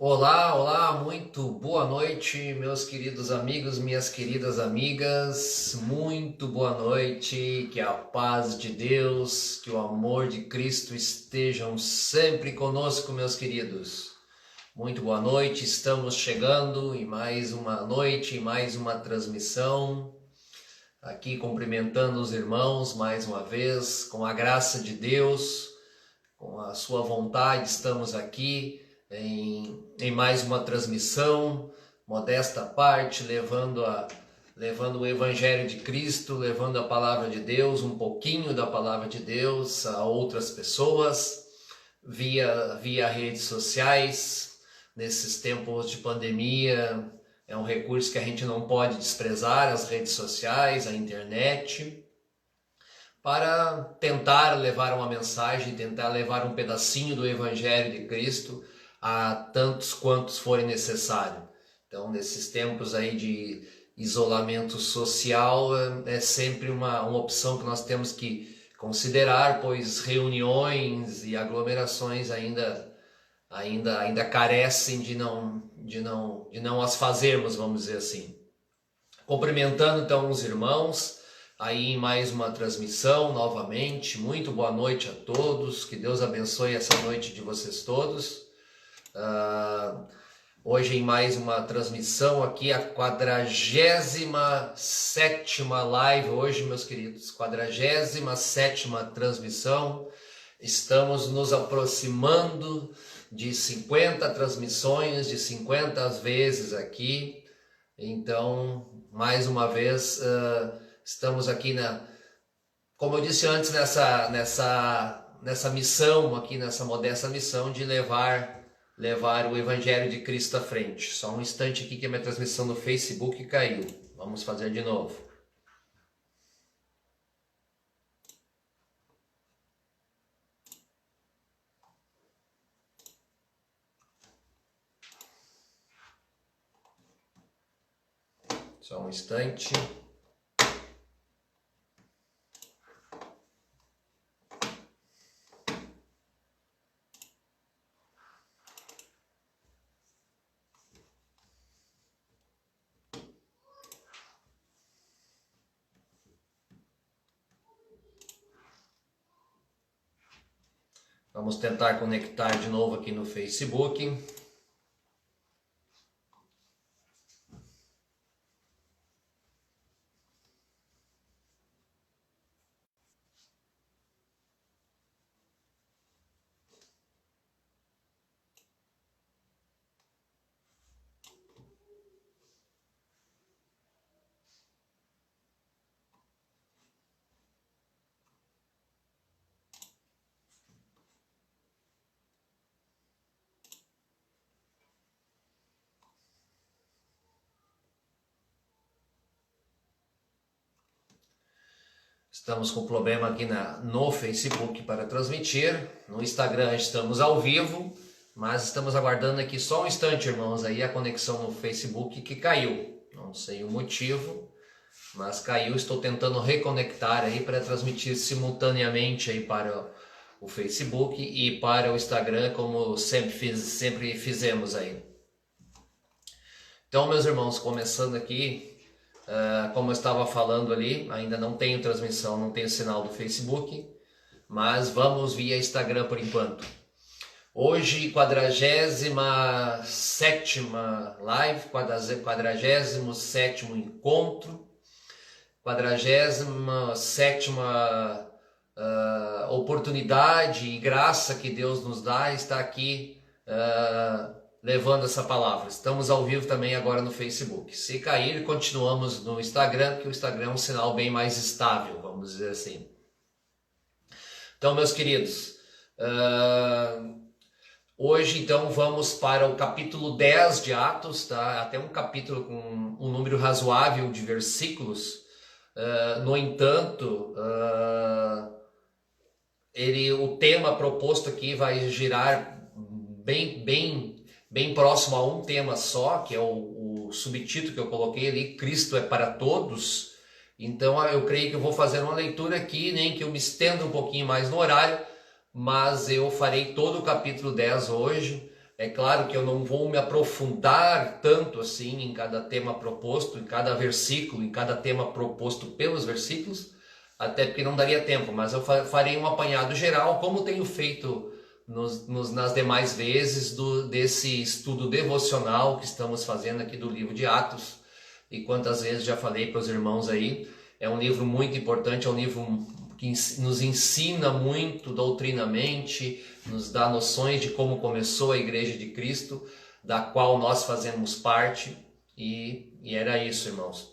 Olá, olá, muito boa noite, meus queridos amigos, minhas queridas amigas. Muito boa noite, que a paz de Deus, que o amor de Cristo estejam sempre conosco, meus queridos. Muito boa noite, estamos chegando em mais uma noite, em mais uma transmissão. Aqui cumprimentando os irmãos mais uma vez, com a graça de Deus, com a sua vontade, estamos aqui em mais uma transmissão, modesta parte, levando o Evangelho de Cristo, levando a palavra de Deus, um pouquinho da palavra de Deus a outras pessoas, via redes sociais. Nesses tempos de pandemia, é um recurso que a gente não pode desprezar, as redes sociais, a internet, para tentar levar uma mensagem, tentar levar um pedacinho do Evangelho de Cristo a tantos quantos forem necessário. Então, nesses tempos aí de isolamento social, é sempre uma opção que nós temos que considerar, pois reuniões e aglomerações ainda carecem de não as fazermos, vamos dizer assim. Cumprimentando então os irmãos, aí em mais uma transmissão novamente. Muito boa noite a todos, que Deus abençoe essa noite de vocês todos. Hoje em mais uma transmissão aqui, a 47ª live hoje, meus queridos, 47ª transmissão. Estamos nos aproximando de 50 transmissões, de 50 vezes aqui. Então, mais uma vez, estamos aqui como eu disse antes, nessa missão aqui, nessa modesta missão de levar o Evangelho de Cristo à frente. Só um instante aqui que a minha transmissão no Facebook caiu. Vamos fazer de novo. Só um instante. Vamos tentar conectar de novo aqui no Facebook. Estamos com problema aqui no Facebook para transmitir. No Instagram estamos ao vivo, mas estamos aguardando aqui só um instante, irmãos, aí a conexão no Facebook que caiu. Não sei o motivo, mas caiu. Estou tentando reconectar aí para transmitir simultaneamente aí para o Facebook e para o Instagram, como sempre fizemos aí. Então, meus irmãos, começando aqui, como eu estava falando ali, ainda não tenho transmissão, não tenho sinal do Facebook, mas vamos via Instagram por enquanto. Hoje, 47ª live, 47º encontro, 47ª oportunidade e graça que Deus nos dá, está aqui levando essa palavra. Estamos ao vivo também agora no Facebook. Se cair, continuamos no Instagram, porque o Instagram é um sinal bem mais estável, vamos dizer assim. Então, meus queridos, hoje então vamos para o capítulo 10 de Atos, tá? Até um capítulo com um número razoável de versículos. No entanto, o tema proposto aqui vai girar bem próximo a um tema só, que é o subtítulo que eu coloquei ali, Cristo é para todos. Então eu creio que eu vou fazer uma leitura aqui, nem que eu me estenda um pouquinho mais no horário, mas eu farei todo o capítulo 10 hoje. É claro que eu não vou me aprofundar tanto assim em cada tema proposto, em cada versículo, em cada tema proposto pelos versículos, até porque não daria tempo, mas eu farei um apanhado geral, como tenho feito nas demais vezes desse estudo devocional que estamos fazendo aqui do livro de Atos. E quantas vezes já falei para os irmãos aí, é um livro muito importante, é um livro que nos ensina muito doutrinamente, nos dá noções de como começou a Igreja de Cristo, da qual nós fazemos parte, e era isso, irmãos.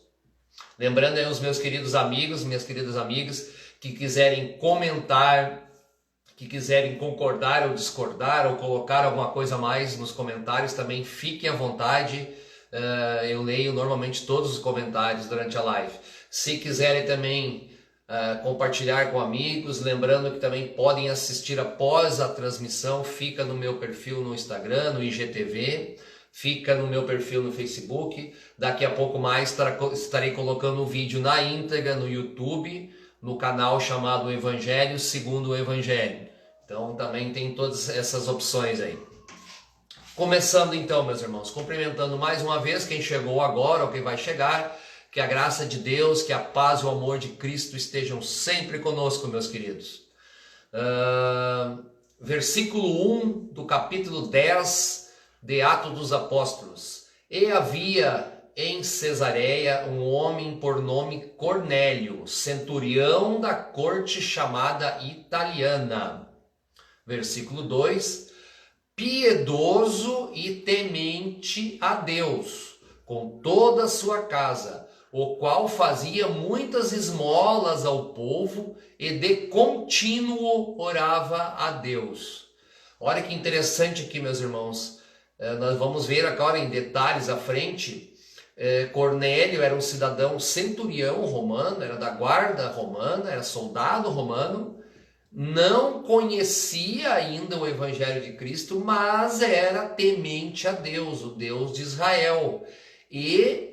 Lembrando aí os meus queridos amigos, minhas queridas amigas, que quiserem comentar, que quiserem concordar ou discordar, ou colocar alguma coisa a mais nos comentários, também fiquem à vontade. Eu leio normalmente todos os comentários durante a live. Se quiserem também compartilhar com amigos, lembrando que também podem assistir após a transmissão, fica no meu perfil no Instagram, no IGTV, fica no meu perfil no Facebook. Daqui a pouco mais estarei colocando o vídeo na íntegra no YouTube, no canal chamado Evangelho Segundo o Evangelho. Então também tem todas essas opções aí. Começando então, meus irmãos, cumprimentando mais uma vez quem chegou agora ou quem vai chegar. Que a graça de Deus, que a paz e o amor de Cristo estejam sempre conosco, meus queridos. Versículo 1 do capítulo 10 de Atos dos Apóstolos. E havia em Cesareia um homem por nome Cornélio, centurião da corte chamada italiana. Versículo 2. Piedoso e temente a Deus, com toda a sua casa, o qual fazia muitas esmolas ao povo e de contínuo orava a Deus. Olha que interessante aqui, meus irmãos. Nós vamos ver agora em detalhes à frente. Cornélio era um cidadão centurião romano, era da guarda romana, era soldado romano. Não conhecia ainda o Evangelho de Cristo, mas era temente a Deus, o Deus de Israel. E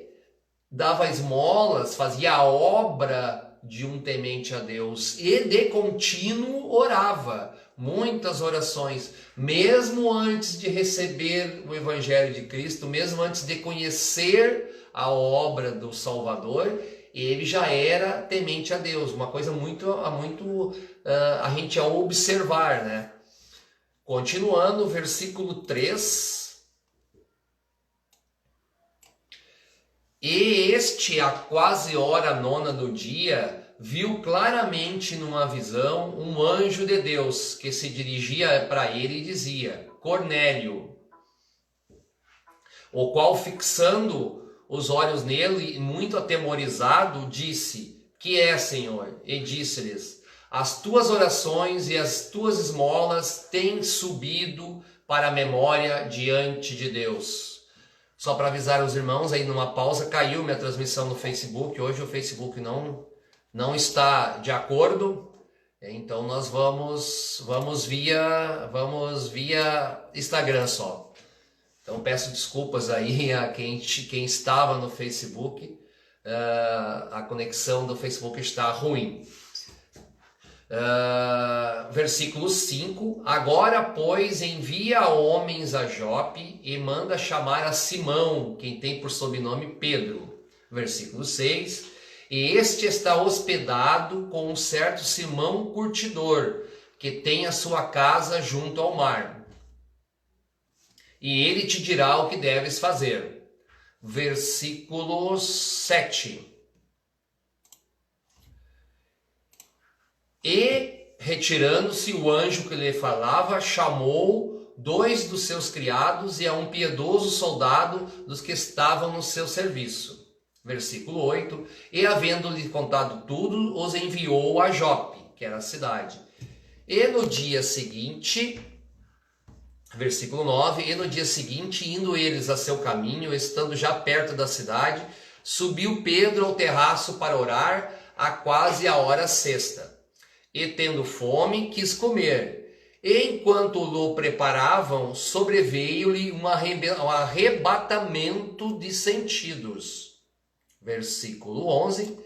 dava esmolas, fazia a obra de um temente a Deus e de contínuo orava, muitas orações, mesmo antes de receber o Evangelho de Cristo, mesmo antes de conhecer a obra do Salvador, ele já era temente a Deus, uma coisa muito a gente a observar, né? Continuando, versículo 3. E este, a quase hora nona do dia, viu claramente numa visão um anjo de Deus que se dirigia para ele e dizia: Cornélio, o qual, fixando os olhos nele, muito atemorizado, disse: Que é, Senhor? E disse-lhes: As tuas orações e as tuas esmolas têm subido para a memória diante de Deus. Só para avisar os irmãos, aí numa pausa, caiu minha transmissão no Facebook. Hoje o Facebook não está de acordo. Então nós vamos via Instagram só. Então peço desculpas aí a quem estava no Facebook. A conexão do Facebook está ruim. Versículo 5. Agora, pois, envia homens a Jope e manda chamar a Simão, quem tem por sobrenome Pedro. Versículo 6. E este está hospedado com um certo Simão curtidor, que tem a sua casa junto ao mar. E ele te dirá o que deves fazer. Versículo 7. E, retirando-se, o anjo que lhe falava chamou 2 dos seus criados e a um piedoso soldado dos que estavam no seu serviço. Versículo 8. E, havendo-lhe contado tudo, os enviou a Jope, que era a cidade. E no dia seguinte, versículo 9, e no dia seguinte, indo eles a seu caminho, estando já perto da cidade, subiu Pedro ao terraço para orar, a quase a hora sexta. E tendo fome, quis comer. E enquanto o preparavam, sobreveio-lhe um arrebatamento de sentidos. Versículo 11.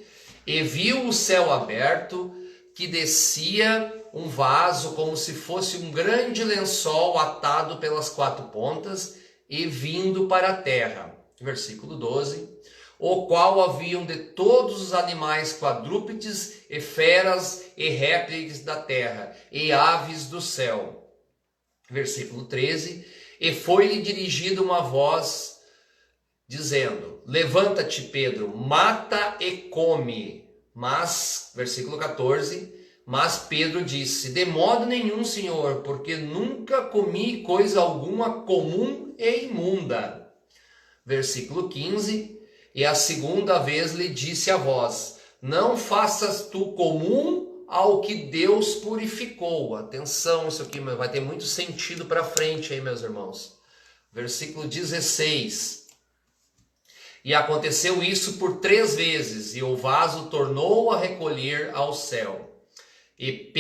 E viu o céu aberto, que descia um vaso como se fosse um grande lençol atado pelas 4 pontas e vindo para a terra. Versículo 12. O qual haviam de todos os animais quadrúpedes e feras e répteis da terra e aves do céu. Versículo 13. E foi-lhe dirigida uma voz dizendo: levanta-te, Pedro, mata e come. Mas, versículo 14, mas Pedro disse: de modo nenhum, Senhor, porque nunca comi coisa alguma comum e imunda. Versículo 15, e a segunda vez lhe disse a voz: não faças tu comum ao que Deus purificou. Atenção, isso aqui vai ter muito sentido para frente aí, meus irmãos. Versículo 16. E aconteceu isso por 3 vezes, e o vaso tornou a recolher ao céu. E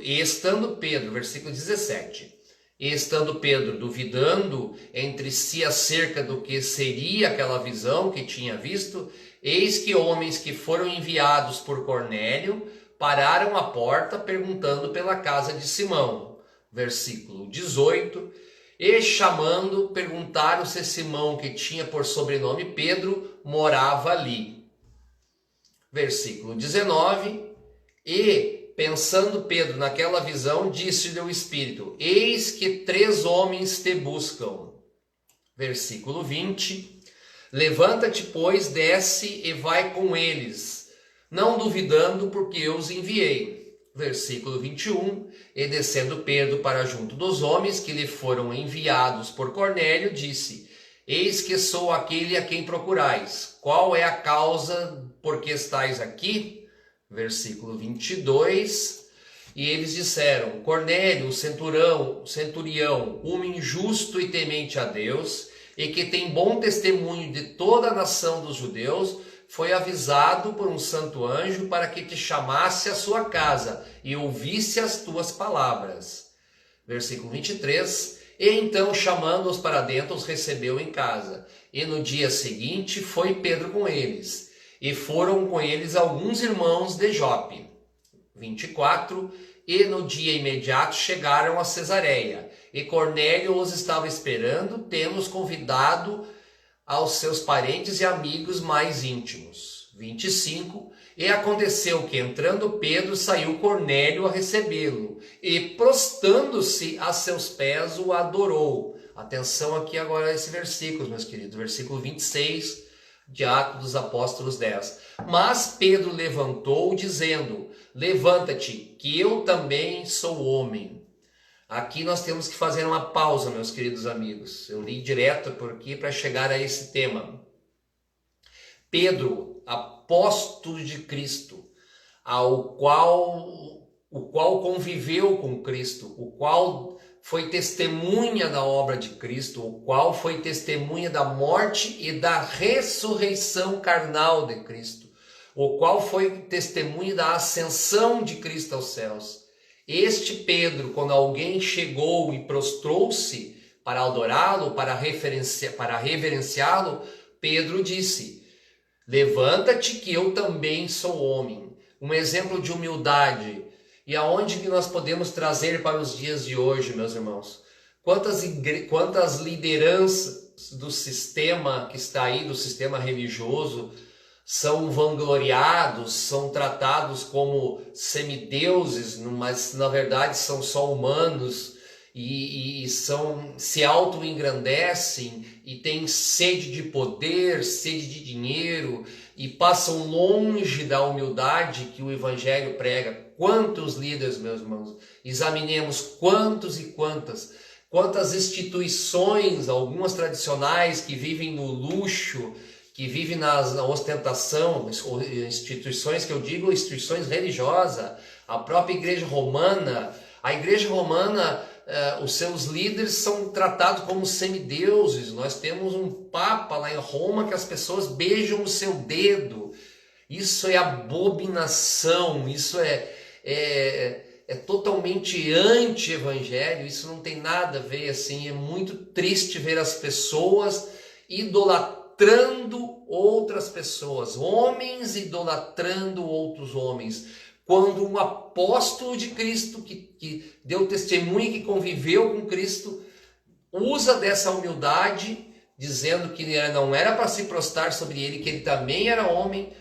estando Pedro, versículo 17, e estando Pedro duvidando entre si acerca do que seria aquela visão que tinha visto, eis que homens que foram enviados por Cornélio pararam à porta perguntando pela casa de Simão. Versículo 18. E chamando, perguntaram se Simão, que tinha por sobrenome Pedro, morava ali. Versículo 19. E, pensando Pedro naquela visão, disse-lhe o Espírito: eis que 3 homens te buscam. Versículo 20. Levanta-te, pois, desce e vai com eles, não duvidando, porque eu os enviei. Versículo 21, e descendo Pedro para junto dos homens que lhe foram enviados por Cornélio, disse: eis que sou aquele a quem procurais. Qual é a causa por que estáis aqui? Versículo 22, e eles disseram: Cornélio, o centurião, homem justo e temente a Deus, e que tem bom testemunho de toda a nação dos judeus, foi avisado por um santo anjo para que te chamasse à sua casa e ouvisse as tuas palavras. Versículo 23. E então, chamando-os para dentro, os recebeu em casa. E no dia seguinte foi Pedro com eles. E foram com eles alguns irmãos de Jope. 24. E no dia imediato chegaram a Cesareia. E Cornélio os estava esperando, tendo-os convidado aos seus parentes e amigos mais íntimos. 25. E aconteceu que, entrando Pedro, saiu Cornélio a recebê-lo, e prostando-se a seus pés, o adorou. Atenção aqui agora a esse versículo, meus queridos. Versículo 26 de Atos dos Apóstolos 10. Mas Pedro levantou, dizendo: levanta-te, que eu também sou homem. Aqui nós temos que fazer uma pausa, meus queridos amigos. Eu li direto por aqui para chegar a esse tema. Pedro, apóstolo de Cristo, o qual conviveu com Cristo, o qual foi testemunha da obra de Cristo, o qual foi testemunha da morte e da ressurreição carnal de Cristo, o qual foi testemunha da ascensão de Cristo aos céus. Este Pedro, quando alguém chegou e prostrou-se para adorá-lo, para reverenciá-lo, Pedro disse: levanta-te, que eu também sou homem. Um exemplo de humildade. E aonde que nós podemos trazer para os dias de hoje, meus irmãos? Quantas lideranças do sistema que está aí, do sistema religioso, são vangloriados, são tratados como semideuses, mas na verdade são só humanos e se auto-engrandecem e têm sede de poder, sede de dinheiro e passam longe da humildade que o Evangelho prega. Quantos líderes, meus irmãos? Examinemos quantos e quantas instituições, algumas tradicionais, que vivem no luxo, que vivem na ostentação, instituições que eu digo, instituições religiosas, a própria Igreja Romana. A Igreja Romana, os seus líderes são tratados como semideuses. Nós temos um Papa lá em Roma que as pessoas beijam o seu dedo. Isso é abominação, isso é totalmente anti-evangelho, isso não tem nada a ver assim. É muito triste ver as pessoas idolatrando outras pessoas, homens idolatrando outros homens. quando um apóstolo de Cristo, que deu testemunho, que conviveu com Cristo, usa dessa humildade, dizendo que não era para se prostrar sobre ele, que ele também era homem.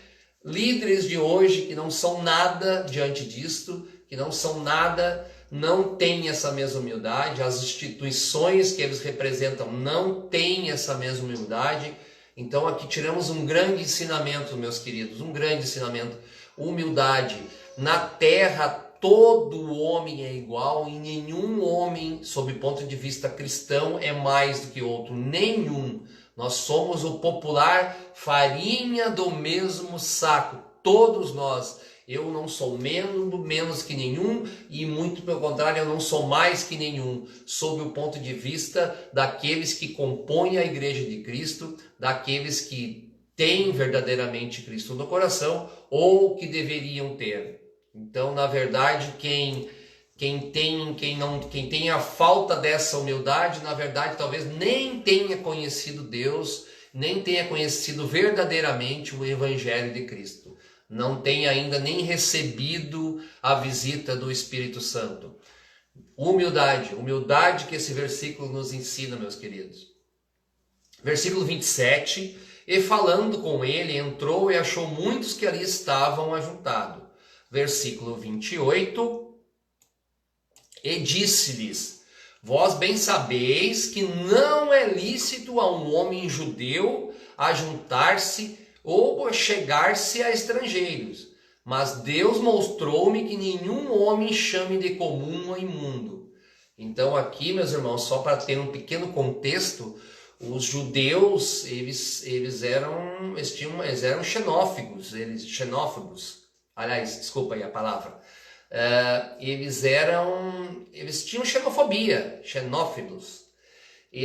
Líderes de hoje que não são nada diante disto, que não são nada, não têm essa mesma humildade. As instituições que eles representam não têm essa mesma humildade. Então aqui tiramos um grande ensinamento, meus queridos, um grande ensinamento. Humildade. Na terra todo homem é igual e nenhum homem, sob o ponto de vista cristão, é mais do que outro. Nenhum. Nós somos o popular farinha do mesmo saco. Todos nós. Eu não sou menos que nenhum e muito pelo contrário, eu não sou mais que nenhum. Sob o ponto de vista daqueles que compõem a Igreja de Cristo, daqueles que têm verdadeiramente Cristo no coração ou que deveriam ter. Então, na verdade, quem tem a falta dessa humildade, na verdade, talvez nem tenha conhecido Deus, nem tenha conhecido verdadeiramente o Evangelho de Cristo. Não tenha ainda nem recebido a visita do Espírito Santo. Humildade que esse versículo nos ensina, meus queridos. Versículo 27, e falando com ele, entrou e achou muitos que ali estavam ajuntados. Versículo 28, e disse-lhes, vós bem sabeis que não é lícito a um homem judeu ajuntar-se ou chegar-se a estrangeiros, mas Deus mostrou-me que nenhum homem chame de comum ou imundo. Então aqui, meus irmãos, só para ter um pequeno contexto, os judeus, eles eram xenófagos. Aliás, desculpa aí a palavra. Eles tinham xenofobia, xenófilos. O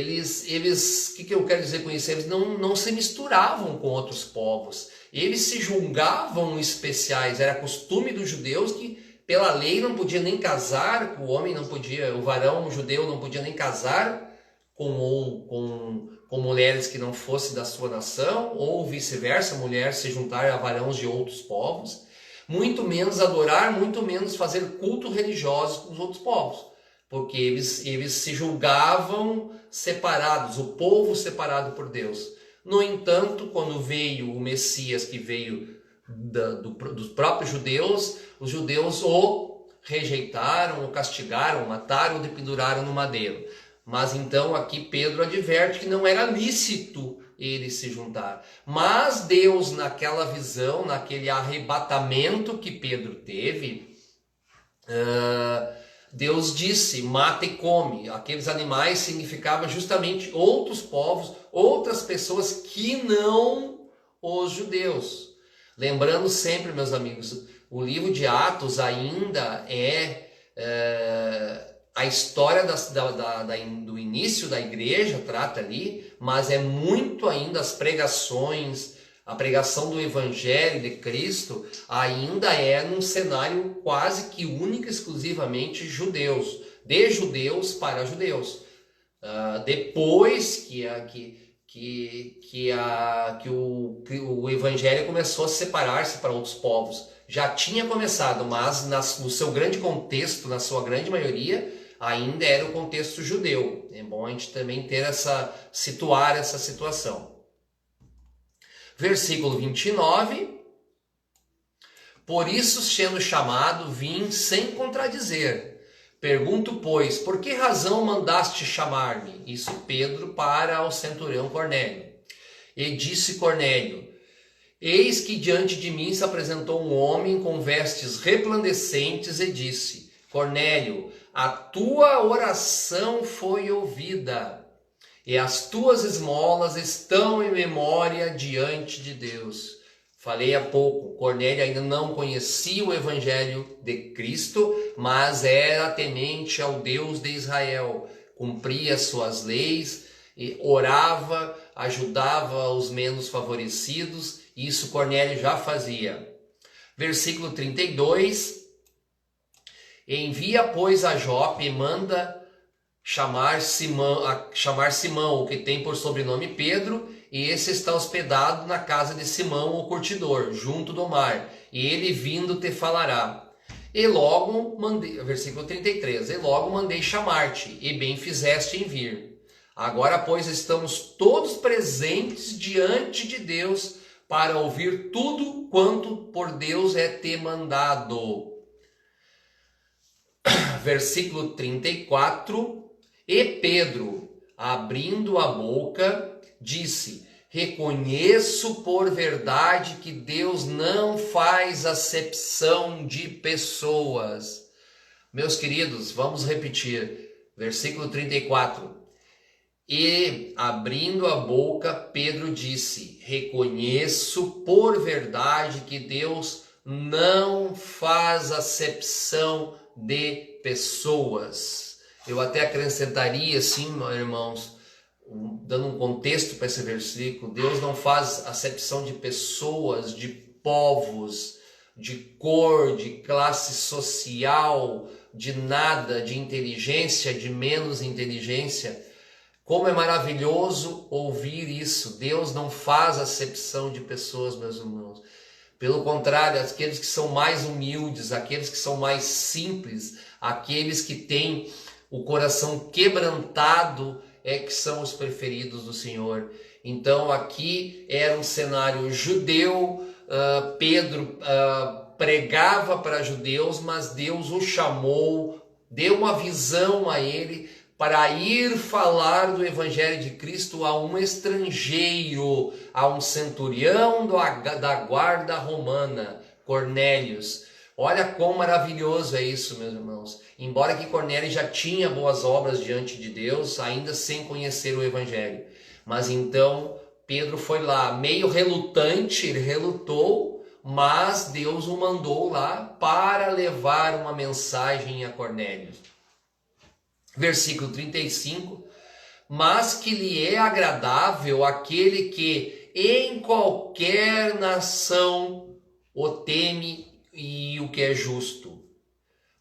que eu quero dizer com isso? Eles não se misturavam com outros povos. Eles se julgavam especiais. Era costume dos judeus que, pela lei, não podia nem casar, o varão judeu não podia nem casar com mulheres que não fossem da sua nação, ou vice-versa, mulher se juntar a varões de outros povos. Muito menos adorar, muito menos fazer culto religioso com os outros povos, porque eles se julgavam separados, o povo separado por Deus. No entanto, quando veio o Messias, que veio dos próprios judeus, os judeus o rejeitaram, o castigaram, o mataram, o dependuraram no madeiro. Mas então aqui Pedro adverte que não era lícito ele se juntar. Mas Deus, naquela visão, naquele arrebatamento que Pedro teve, Deus disse, mata e come. Aqueles animais significavam justamente outros povos, outras pessoas que não os judeus. Lembrando sempre, meus amigos, o livro de Atos ainda é a história do início da igreja, trata ali, mas é muito ainda as pregações, a pregação do Evangelho de Cristo ainda é num cenário quase que único, exclusivamente judeus, de judeus para judeus. Depois que o Evangelho começou a separar-se para outros povos, já tinha começado, mas no seu grande contexto, na sua grande maioria, ainda era o contexto judeu. É bom a gente também situar essa situação. Versículo 29. Por isso, sendo chamado, vim sem contradizer. Pergunto, pois, por que razão mandaste chamar-me? Isso Pedro para o centurião Cornélio. E disse Cornélio, eis que diante de mim se apresentou um homem com vestes resplandecentes e disse, Cornélio, a tua oração foi ouvida e as tuas esmolas estão em memória diante de Deus. Falei há pouco, Cornélio ainda não conhecia o Evangelho de Cristo, mas era temente ao Deus de Israel, cumpria as suas leis, e orava, ajudava os menos favorecidos, isso Cornélio já fazia. Versículo 32, envia, pois, a Jope e manda chamar Simão, o que tem por sobrenome Pedro, e esse está hospedado na casa de Simão, o curtidor, junto do mar, e ele vindo te falará. E logo mandei, versículo 33, e logo mandei chamar-te, e bem fizeste em vir. Agora, pois, estamos todos presentes diante de Deus para ouvir tudo quanto por Deus é te mandado. Versículo 34, e Pedro, abrindo a boca, disse: reconheço por verdade que Deus não faz acepção de pessoas. Meus queridos, vamos repetir. Versículo 34. E, abrindo a boca, Pedro disse: reconheço por verdade que Deus não faz acepção de pessoas. Eu até acrescentaria assim, irmãos, dando um contexto para esse versículo: Deus não faz acepção de pessoas, de povos, de cor, de classe social, de nada, de inteligência, de menos inteligência. Como é maravilhoso ouvir isso. Deus não faz acepção de pessoas, meus irmãos. Pelo contrário, aqueles que são mais humildes, aqueles que são mais simples, aqueles que têm o coração quebrantado, é que são os preferidos do Senhor. Então aqui era um cenário judeu, Pedro pregava para judeus, mas Deus o chamou, deu uma visão a ele para ir falar do Evangelho de Cristo a um estrangeiro, a um centurião da guarda romana, Cornélios. Olha quão maravilhoso é isso, meus irmãos. Embora que Cornélio já tinha boas obras diante de Deus, ainda sem conhecer o Evangelho. Mas então Pedro foi lá, meio relutante, ele relutou, mas Deus o mandou lá para levar uma mensagem a Cornélio. Versículo 35, mas que lhe é agradável aquele que em qualquer nação o teme e o que é justo.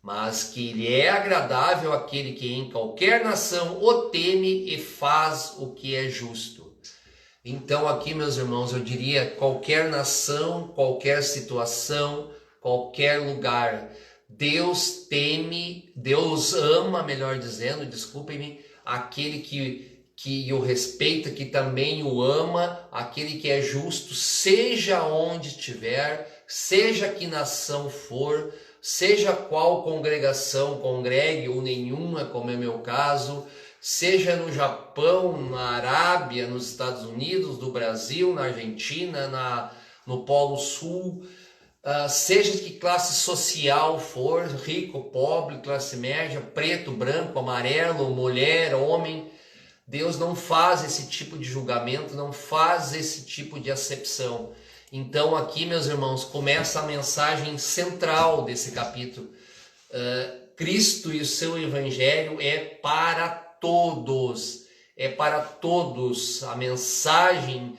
Mas que lhe é agradável aquele que em qualquer nação o teme e faz o que é justo. Então aqui, meus irmãos, eu diria qualquer nação, qualquer situação, qualquer lugar. Deus teme, Deus ama, melhor dizendo, desculpem-me, aquele que o respeita, que também o ama, aquele que é justo, seja onde estiver, seja que nação for, seja qual congregação congregue ou nenhuma, como é meu caso, seja no Japão, na Arábia, nos Estados Unidos, no Brasil, na Argentina, no Polo Sul, seja de que classe social for, rico, pobre, classe média, preto, branco, amarelo, mulher, homem, Deus não faz esse tipo de julgamento, não faz esse tipo de acepção. Então aqui, meus irmãos, começa a mensagem central desse capítulo. Cristo e o seu evangelho é para todos, é para todos. A mensagem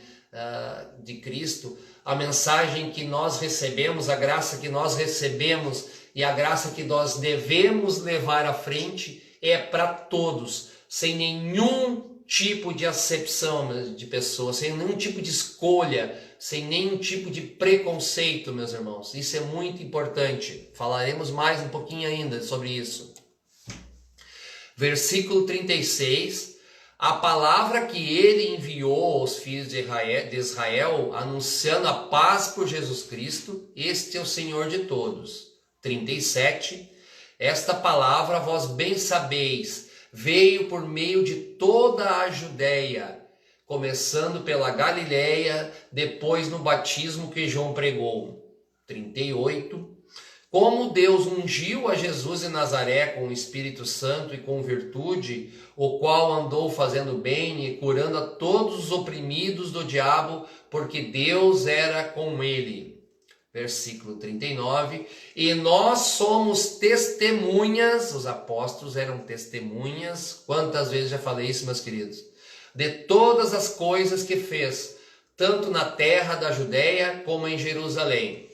de Cristo, a mensagem que nós recebemos, a graça que nós recebemos e a graça que nós devemos levar à frente é para todos, sem nenhum tipo de acepção de pessoas, sem nenhum tipo de escolha, sem nenhum tipo de preconceito, meus irmãos. Isso é muito importante. Falaremos mais um pouquinho ainda sobre isso. Versículo 36. A palavra que ele enviou aos filhos de Israel, anunciando a paz por Jesus Cristo, este é o Senhor de todos. 37. Esta palavra, vós bem sabeis, veio por meio de toda a Judéia, começando pela Galileia, depois no batismo que João pregou. 38. Como Deus ungiu a Jesus de Nazaré com o Espírito Santo e com virtude, o qual andou fazendo bem e curando a todos os oprimidos do diabo, porque Deus era com ele. Versículo 39. E nós somos testemunhas, os apóstolos eram testemunhas, quantas vezes já falei isso, meus queridos, de todas as coisas que fez, tanto na terra da Judéia como em Jerusalém,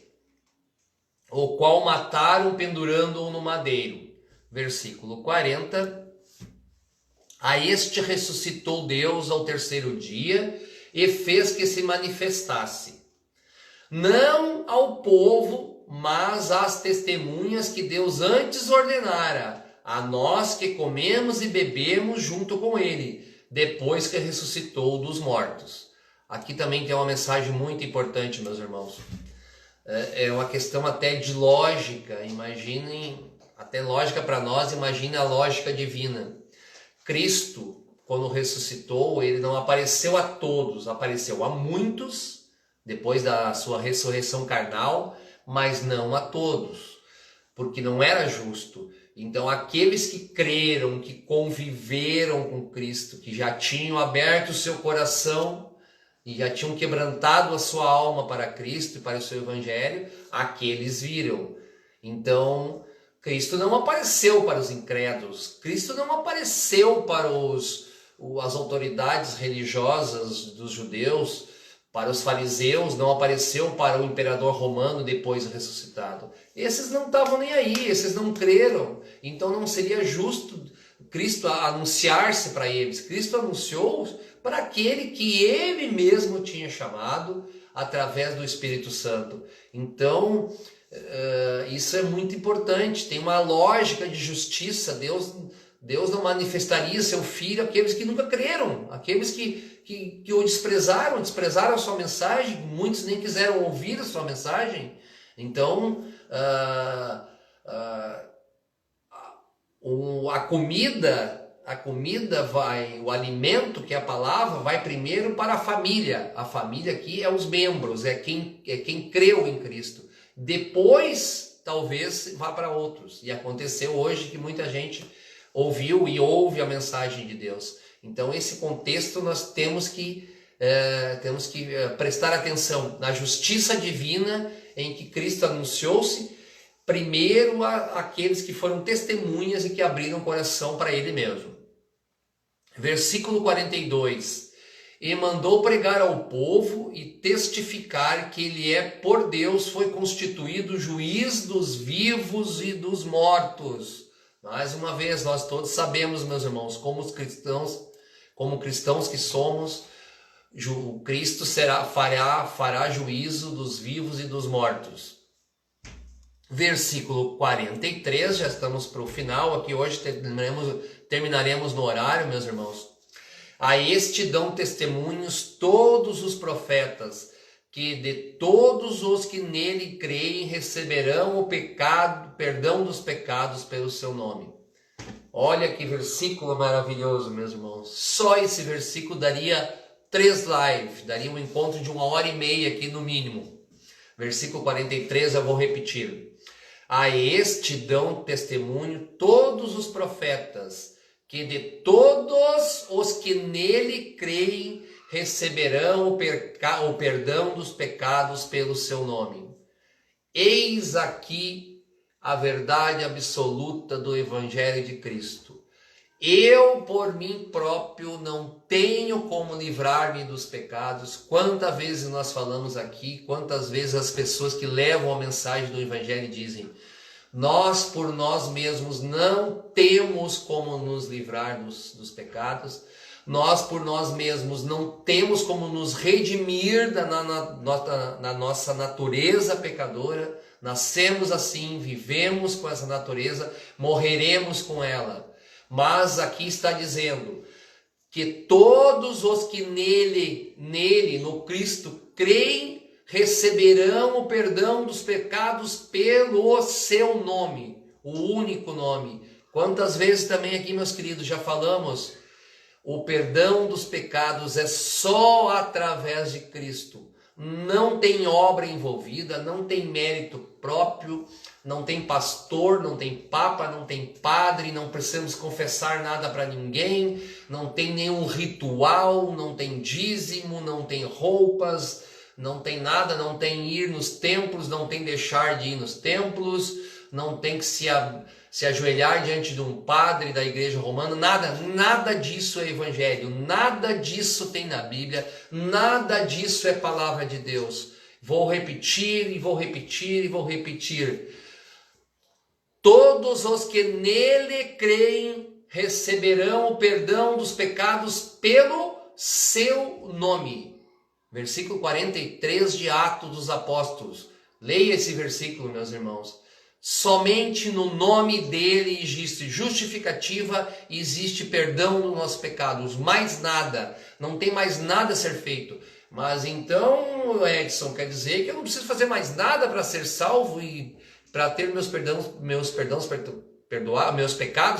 o qual mataram pendurando-o no madeiro. Versículo 40. A este ressuscitou Deus ao terceiro dia e fez que se manifestasse, não ao povo, mas as testemunhas que Deus antes ordenara, a nós que comemos e bebemos junto com ele, depois que ressuscitou dos mortos. Aqui também tem uma mensagem muito importante, meus irmãos. É uma questão até de lógica. Imaginem, até lógica para nós, imagine a lógica divina. Cristo, quando ressuscitou, ele não apareceu a todos, apareceu a muitos, depois da sua ressurreição carnal, mas não a todos, porque não era justo. Então aqueles que creram, que conviveram com Cristo, que já tinham aberto o seu coração e já tinham quebrantado a sua alma para Cristo e para o seu evangelho, aqueles viram. Então Cristo não apareceu para os incrédulos, Cristo não apareceu para as autoridades religiosas dos judeus, para os fariseus, não apareceu para o imperador romano depois ressuscitado. Esses não estavam nem aí, esses não creram. Então não seria justo Cristo anunciar-se para eles. Cristo anunciou para aquele que ele mesmo tinha chamado através do Espírito Santo. Então isso é muito importante, tem uma lógica de justiça. Deus não manifestaria seu filho àqueles que nunca creram, aqueles que o desprezaram a sua mensagem, muitos nem quiseram ouvir a sua mensagem. Então, a comida vai, o alimento, que é a palavra, vai primeiro para a família. A família aqui é os membros, é quem creu em Cristo. Depois, talvez, vá para outros. E aconteceu hoje que muita gente ouviu e ouve a mensagem de Deus. Então, esse contexto nós temos que prestar atenção na justiça divina em que Cristo anunciou-se primeiro àqueles que foram testemunhas e que abriram o coração para ele mesmo. Versículo 42. E mandou pregar ao povo e testificar que ele é, por Deus, foi constituído juiz dos vivos e dos mortos. Mais uma vez, nós todos sabemos, meus irmãos, como cristãos que somos, Cristo fará juízo dos vivos e dos mortos. Versículo 43, já estamos para o final aqui, hoje terminaremos no horário, meus irmãos. A este dão testemunhos todos os profetas, que de todos os que nele creem receberão o perdão dos pecados pelo seu nome. Olha que versículo maravilhoso, meus irmãos. Só esse versículo daria 3 lives, daria um encontro de 1h30 aqui no mínimo. Versículo 43, eu vou repetir. A este dão testemunho todos os profetas, que de todos os que nele creem receberão o perdão dos pecados pelo seu nome. Eis aqui a verdade absoluta do Evangelho de Cristo. Eu, por mim próprio, não tenho como livrar-me dos pecados. Quantas vezes nós falamos aqui, quantas vezes as pessoas que levam a mensagem do Evangelho dizem: nós, por nós mesmos, não temos como nos livrar dos pecados. Nós, por nós mesmos, não temos como nos redimir na nossa natureza pecadora. Nascemos assim, vivemos com essa natureza, morreremos com ela. Mas aqui está dizendo que todos os que nele, no Cristo, creem, receberão o perdão dos pecados pelo seu nome, o único nome. Quantas vezes também aqui, meus queridos, já falamos, o perdão dos pecados é só através de Cristo. Não tem obra envolvida, não tem mérito próprio, não tem pastor, não tem papa, não tem padre, não precisamos confessar nada para ninguém, não tem nenhum ritual, não tem dízimo, não tem roupas, não tem nada, não tem ir nos templos, não tem deixar de ir nos templos, não tem que se ajoelhar diante de um padre da igreja romana, nada disso é evangelho, nada disso tem na Bíblia, nada disso é palavra de Deus. Vou repetir e vou repetir e vou repetir. Todos os que nele creem receberão o perdão dos pecados pelo seu nome. Versículo 43 de Atos dos Apóstolos. Leia esse versículo, meus irmãos. Somente no nome dele existe justificativa e existe perdão dos nossos pecados. Mais nada. Não tem mais nada a ser feito. Mas então, Edson, quer dizer que eu não preciso fazer mais nada para ser salvo e para ter meus pecados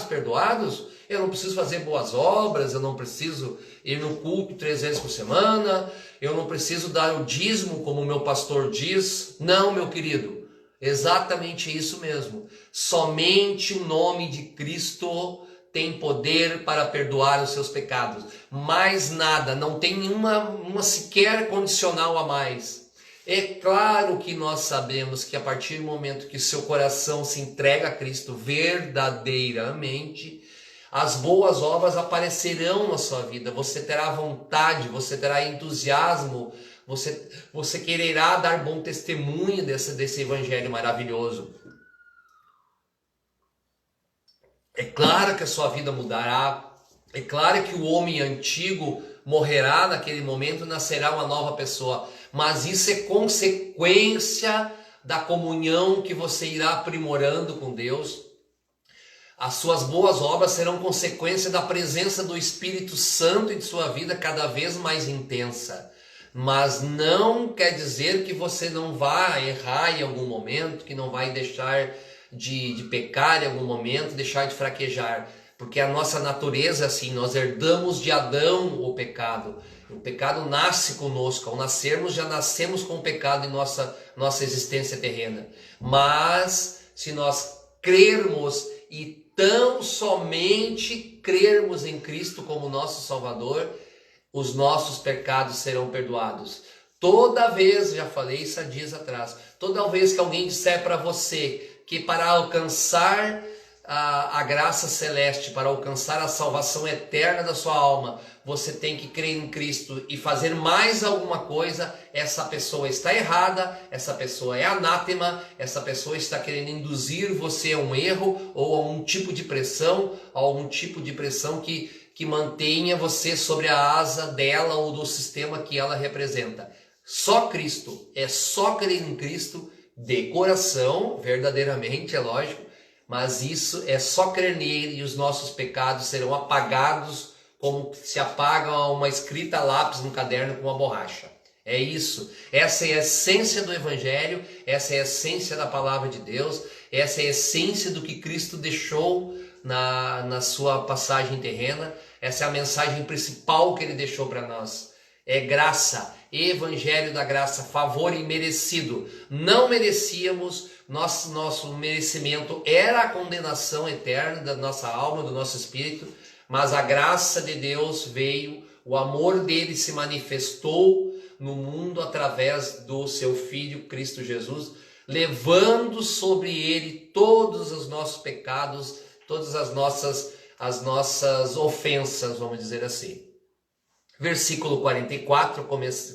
perdoados? Eu não preciso fazer boas obras, eu não preciso ir no culto 3 vezes por semana, eu não preciso dar o dízimo como o meu pastor diz. Não, meu querido, exatamente isso mesmo. Somente o nome de Cristo tem poder para perdoar os seus pecados. Mais nada, não tem uma sequer condicional a mais. É claro que nós sabemos que a partir do momento que seu coração se entrega a Cristo verdadeiramente, as boas obras aparecerão na sua vida. Você terá vontade, você terá entusiasmo, você quererá dar bom testemunho desse evangelho maravilhoso. É claro que a sua vida mudará. É claro que o homem antigo morrerá naquele momento e nascerá uma nova pessoa. Mas isso é consequência da comunhão que você irá aprimorando com Deus. As suas boas obras serão consequência da presença do Espírito Santo em sua vida cada vez mais intensa. Mas não quer dizer que você não vai errar em algum momento, que não vai deixar de pecar em algum momento, deixar de fraquejar. Porque a nossa natureza é assim, nós herdamos de Adão o pecado. O pecado nasce conosco, ao nascermos já nascemos com o pecado em nossa existência terrena. Mas se nós crermos e tão somente crermos em Cristo como nosso Salvador, os nossos pecados serão perdoados. Toda vez, já falei isso há dias atrás, toda vez que alguém disser para você que para alcançar a graça celeste, para alcançar a salvação eterna da sua alma, você tem que crer em Cristo e fazer mais alguma coisa, essa pessoa está errada, essa pessoa é anátema, essa pessoa está querendo induzir você a um erro ou a um tipo de pressão, que mantenha você sobre a asa dela ou do sistema que ela representa. Só Cristo, é só crer em Cristo de coração, verdadeiramente, é lógico, mas isso é só crer nele e os nossos pecados serão apagados como se apaga uma escrita a lápis no caderno com uma borracha. É isso. Essa é a essência do Evangelho, essa é a essência da palavra de Deus, essa é a essência do que Cristo deixou na sua passagem terrena. Essa é a mensagem principal que ele deixou para nós. É graça, Evangelho da graça, favor imerecido. Não merecíamos, nosso merecimento era a condenação eterna da nossa alma, do nosso espírito, mas a graça de Deus veio, o amor dele se manifestou no mundo através do seu Filho Cristo Jesus, levando sobre ele todos os nossos pecados, todas as nossas ofensas, vamos dizer assim. Versículo 44,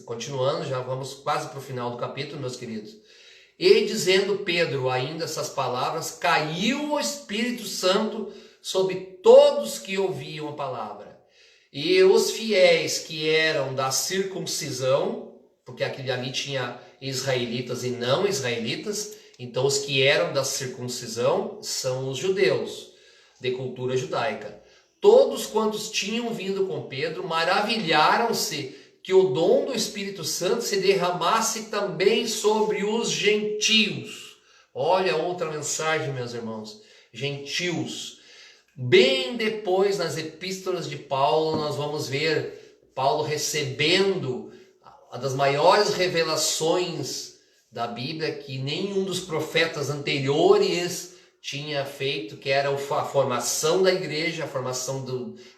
continuando, já vamos quase para o final do capítulo, meus queridos. E dizendo Pedro ainda essas palavras, caiu o Espírito Santo sobre todos que ouviam a palavra. E os fiéis que eram da circuncisão, porque aquele ali tinha israelitas e não israelitas, então os que eram da circuncisão são os judeus, de cultura judaica. Todos quantos tinham vindo com Pedro maravilharam-se que o dom do Espírito Santo se derramasse também sobre os gentios. Olha outra mensagem, meus irmãos. Gentios. Bem depois, nas epístolas de Paulo, nós vamos ver Paulo recebendo uma das maiores revelações da Bíblia que nenhum dos profetas anteriores tinha feito, que era a formação da igreja, a formação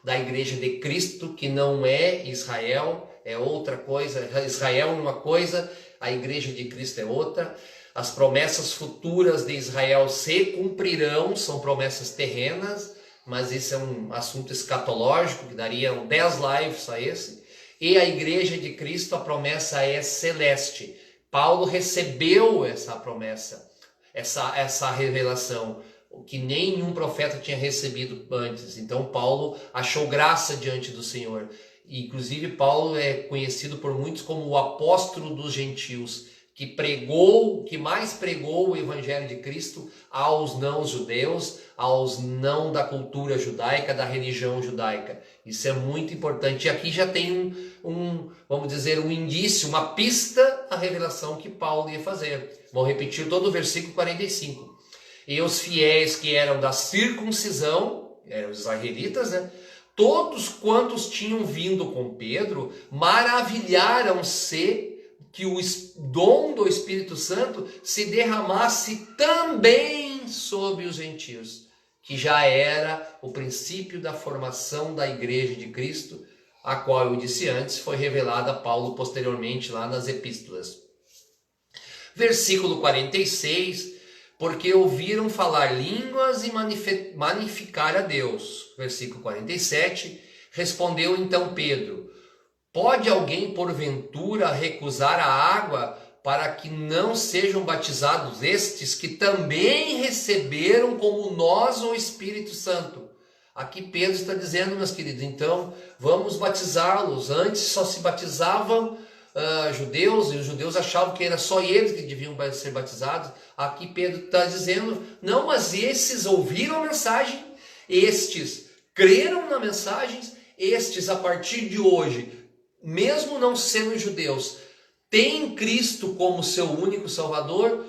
da igreja de Cristo, que não é Israel, é outra coisa. Israel é uma coisa, a igreja de Cristo é outra. As promessas futuras de Israel se cumprirão, são promessas terrenas, mas isso é um assunto escatológico, que daria 10 lives a esse. E a igreja de Cristo, a promessa é celeste. Paulo recebeu essa promessa, essa revelação, o que nenhum profeta tinha recebido antes. Então Paulo achou graça diante do Senhor. E, inclusive, Paulo é conhecido por muitos como o apóstolo dos gentios, que mais pregou o evangelho de Cristo aos não-judeus, aos não da cultura judaica, da religião judaica. Isso é muito importante. E aqui já tem vamos dizer, um indício, uma pista à revelação que Paulo ia fazer. Vou repetir todo o versículo 45. E os fiéis que eram da circuncisão, eram os israelitas, né? Todos quantos tinham vindo com Pedro, maravilharam-se que o dom do Espírito Santo se derramasse também sobre os gentios, que já era o princípio da formação da igreja de Cristo, a qual eu disse antes, foi revelada a Paulo posteriormente lá nas epístolas. Versículo 46, porque ouviram falar línguas e magnificar a Deus. Versículo 47, respondeu então Pedro, pode alguém porventura recusar a água para que não sejam batizados estes que também receberam como nós o Espírito Santo? Aqui Pedro está dizendo, meus queridos, então vamos batizá-los. Antes só se batizavam judeus, e os judeus achavam que era só eles que deviam ser batizados. Aqui Pedro está dizendo, não, mas esses ouviram a mensagem, estes creram na mensagem, estes a partir de hoje, mesmo não sendo judeus, têm Cristo como seu único Salvador,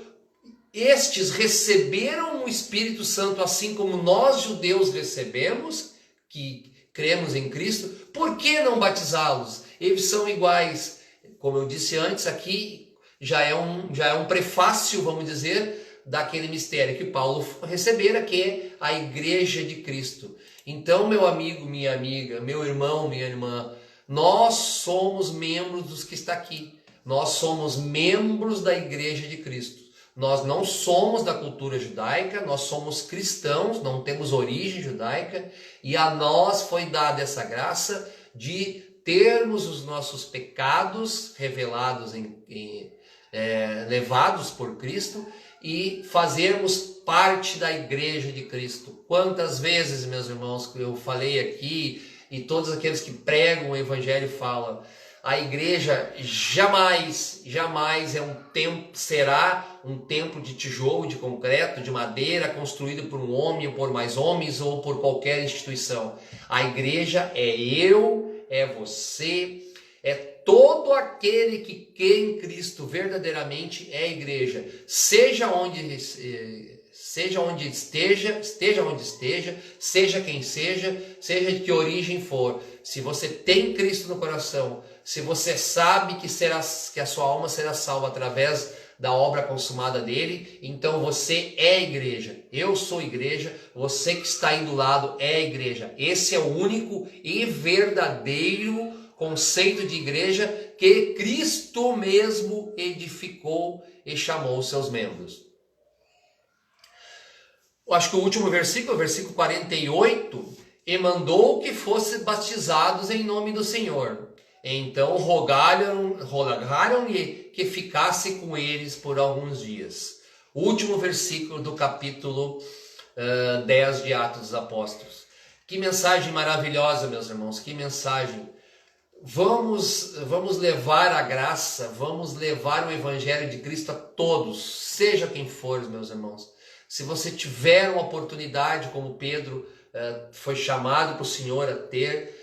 estes receberam o Espírito Santo assim como nós judeus recebemos, que cremos em Cristo. Por que não batizá-los? Eles são iguais. Como eu disse antes, aqui já é um prefácio, vamos dizer, daquele mistério que Paulo recebera, que é a igreja de Cristo. Então, meu amigo, minha amiga, meu irmão, minha irmã, nós somos membros dos que está aqui. Nós somos membros da igreja de Cristo. Nós não somos da cultura judaica, nós somos cristãos, não temos origem judaica, e a nós foi dada essa graça de termos os nossos pecados revelados, levados por Cristo, e fazermos parte da igreja de Cristo. Quantas vezes, meus irmãos, eu falei aqui, e todos aqueles que pregam o evangelho falam, a igreja jamais será um templo de tijolo, de concreto, de madeira, construído por um homem, ou por mais homens, ou por qualquer instituição. A igreja é eu, é você, é todo aquele que crê em Cristo verdadeiramente é a igreja. Seja onde esteja, seja quem seja de que origem for. Se você tem Cristo no coração, se você sabe que a sua alma será salva através da obra consumada dele, então você é a igreja. Eu sou igreja, você que está aí do lado é a igreja. Esse é o único e verdadeiro conceito de igreja que Cristo mesmo edificou e chamou seus membros. Eu acho que o último versículo, versículo 48, e mandou que fossem batizados em nome do Senhor. Então rogaram-lhe que ficasse com eles por alguns dias. O último versículo do capítulo 10 de Atos dos Apóstolos. Que mensagem maravilhosa, meus irmãos, que mensagem. Vamos levar a graça, vamos levar o evangelho de Cristo a todos, seja quem for, meus irmãos. Se você tiver uma oportunidade, como Pedro foi chamado para o Senhor a ter,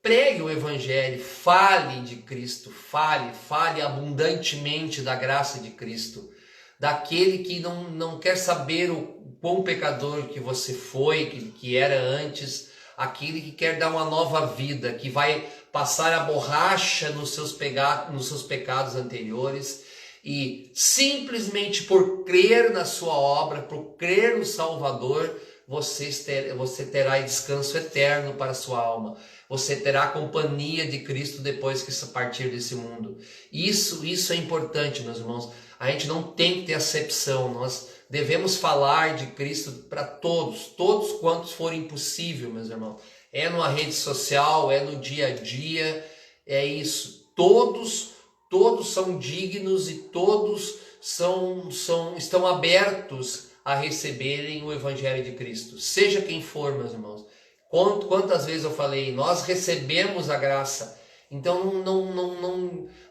pregue o evangelho, fale de Cristo, fale abundantemente da graça de Cristo, daquele que não quer saber o quão pecador que você foi, que era antes, aquele que quer dar uma nova vida, que vai passar a borracha nos seus pecados anteriores, e simplesmente por crer na sua obra, por crer no Salvador, você terá descanso eterno para a sua alma. Você terá a companhia de Cristo depois que partir desse mundo. Isso é importante, meus irmãos. A gente não tem que ter acepção. Nós devemos falar de Cristo para todos quantos forem possível, meus irmãos. É numa rede social, é no dia a dia, é isso. Todos são dignos e todos estão abertos a receberem o Evangelho de Cristo. Seja quem for, meus irmãos. Quantas vezes eu falei, nós recebemos a graça Então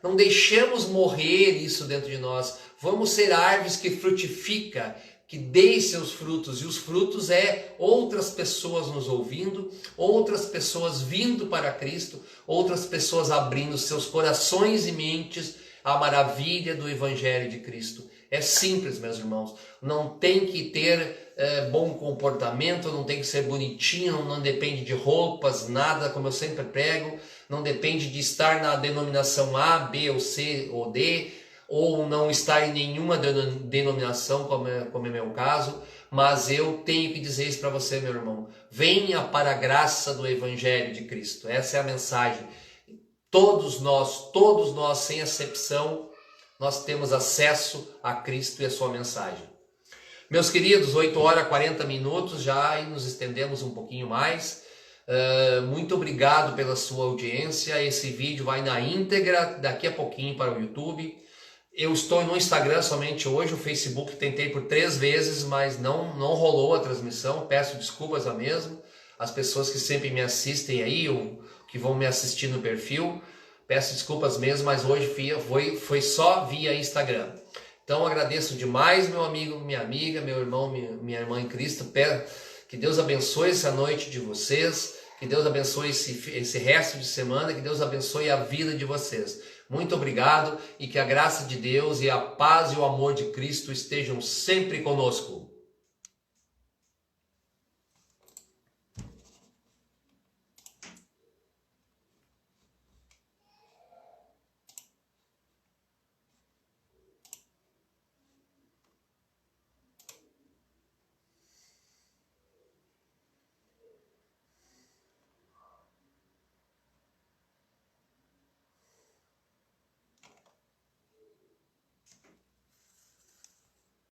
não deixamos morrer isso dentro de nós. Vamos ser árvores que frutifica, que dê seus frutos. E os frutos é outras pessoas nos ouvindo, outras pessoas vindo para Cristo, outras pessoas abrindo seus corações e mentes à maravilha do Evangelho de Cristo. É simples, meus irmãos. Não tem que ter bom comportamento, não tem que ser bonitinho, não depende de roupas, nada, como eu sempre prego. Não depende de estar na denominação A, B ou C ou D, ou não estar em nenhuma denominação, como é meu caso. Mas eu tenho que dizer isso para você, meu irmão. Venha para a graça do Evangelho de Cristo. Essa é a mensagem. Todos nós, sem exceção, nós temos acesso a Cristo e a sua mensagem. Meus queridos, 8 horas e 40 minutos já, e nos estendemos um pouquinho mais. Muito obrigado pela sua audiência. Esse vídeo vai na íntegra daqui a pouquinho para o YouTube. Eu estou no Instagram somente hoje, o Facebook tentei por 3 vezes, mas não rolou a transmissão. Peço desculpas a mesmo. As pessoas que sempre me assistem aí, ou que vão me assistir no perfil, peço desculpas mesmo, mas hoje foi só via Instagram. Então agradeço demais, meu amigo, minha amiga, meu irmão, minha irmã em Cristo. Que Deus abençoe essa noite de vocês, que Deus abençoe esse resto de semana, que Deus abençoe a vida de vocês. Muito obrigado e que a graça de Deus e a paz e o amor de Cristo estejam sempre conosco.